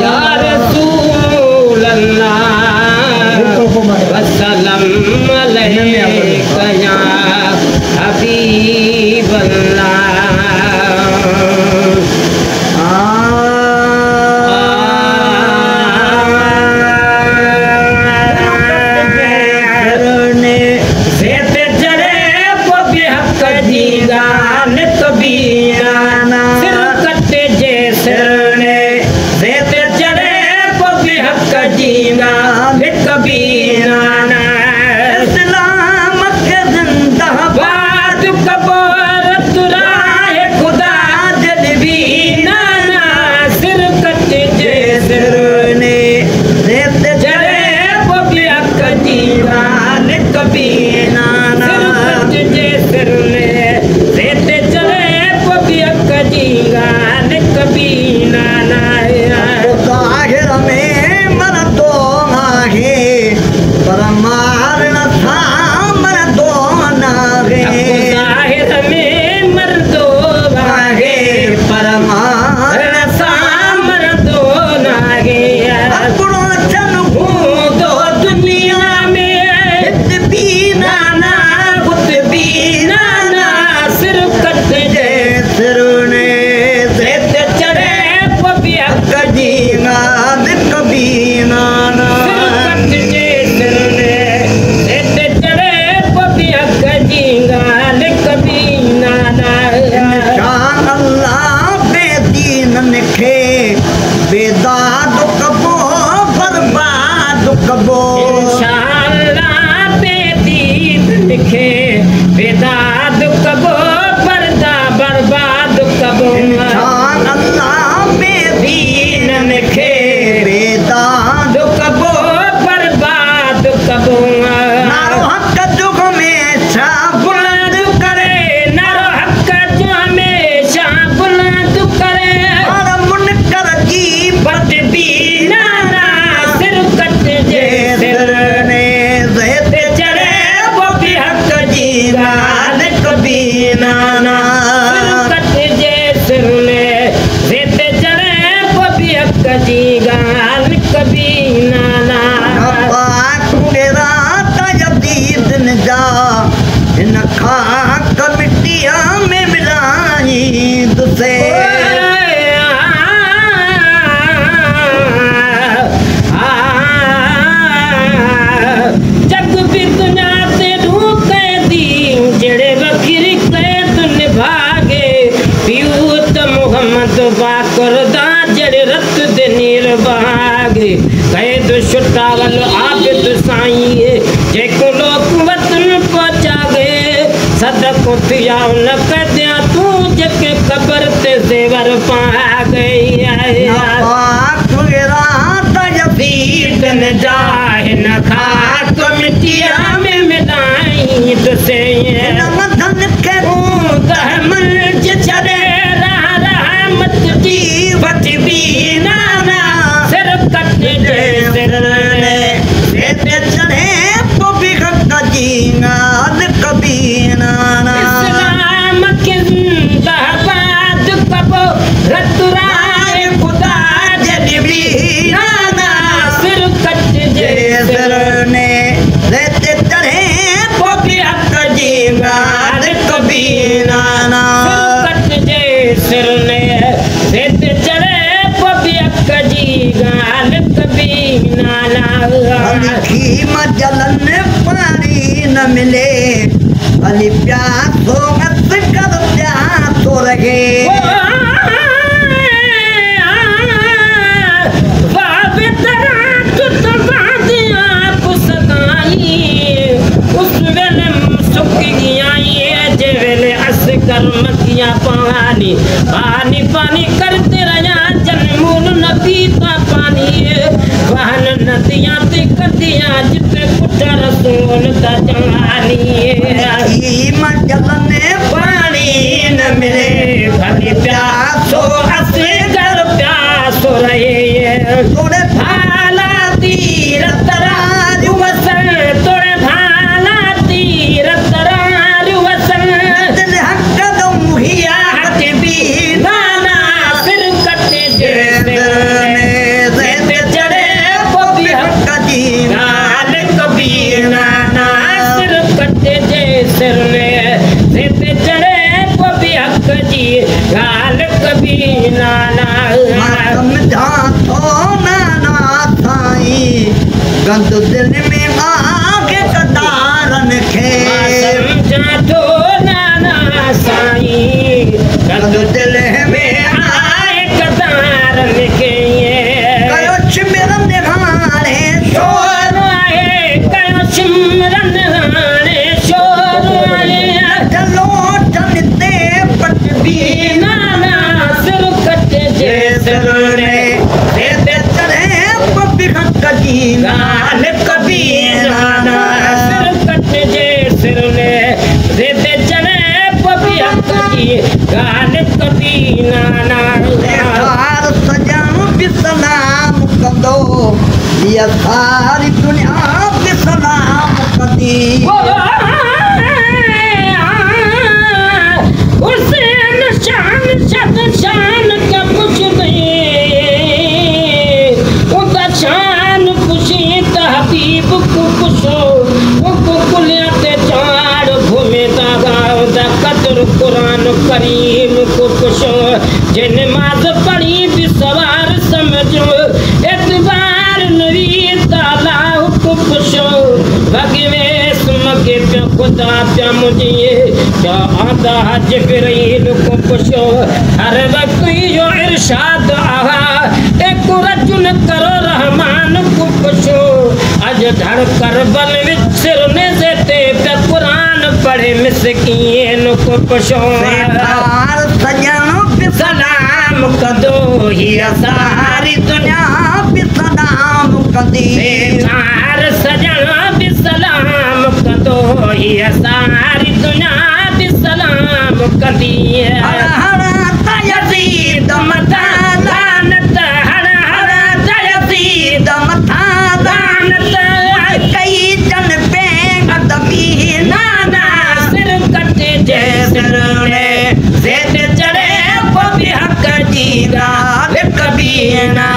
या रसूल अल्लाह वसल्लम अलैका या हबीब अल्लाह। मिले अली प्यास हो मत कर प्यास हो रहे पानी पानी पानी करते रहा जनमूल नदी का पानी बहन नदियाँ दिया जितने कुटा रसूल का जवानी जलने पानी न मिले भली प्यास हो हंसे कर प्यास हो रहे तोड़े भाला तीर तराजू वसन तोड़े भाला तीर तराजू वसन दिल हक दम हिया हक बीना गाल कभी नाना समझा तो नाना साईं गंद दिल में आगे कदारन खे समझा तो नाना साईं गंद दिल में आए कदारन खे कयो चिमरन हाणे शोर आहे कयो चिमरन हाणे शोर आहे चलो चलते पट भी नाना सिर कटे सिर ने दे चढ़े पपी कजी गाल कभी नाना सिर कटे सिर ने दे चढ़े पपी कजी गाल कभी नाना सार सजाऊं भी सलाम कंदो ये सारी दुनिया भी सलाम कंदी हुसैन शान शद शान का कुछ नहीं उनका शान खुशी तहबीब को पुछो उनको कुलियाते चार घूमे दागा कदर कुरान करीम को पुछो जिन नमाज पढ़ी भी सवार समझो एतबार नबी ताला को पुछो भगवेश मगे पे खुदा पे मुझे क्या आता जिब्रील को पुछो हर वक्त यो इरशाद आहा एक रजुन करो रहमान को पुछो अज धड़ कर बल विचरने से ते पे कुरान पढ़े मिसकीन को पुछो सार सजाऊं भी सलाम कदो ही सारी दुनिया भी सलाम कंदी सार सजना भी सलाम कदो ही सारी दुनिया भी सलाम कदी हर हर तयजीद मथा लानत हर हर तयजीद मथा लानत कई जन पेंग दबी नाना सिर कटे सिर ने सेठ चढ़े पपी हक जी गाल कभी ना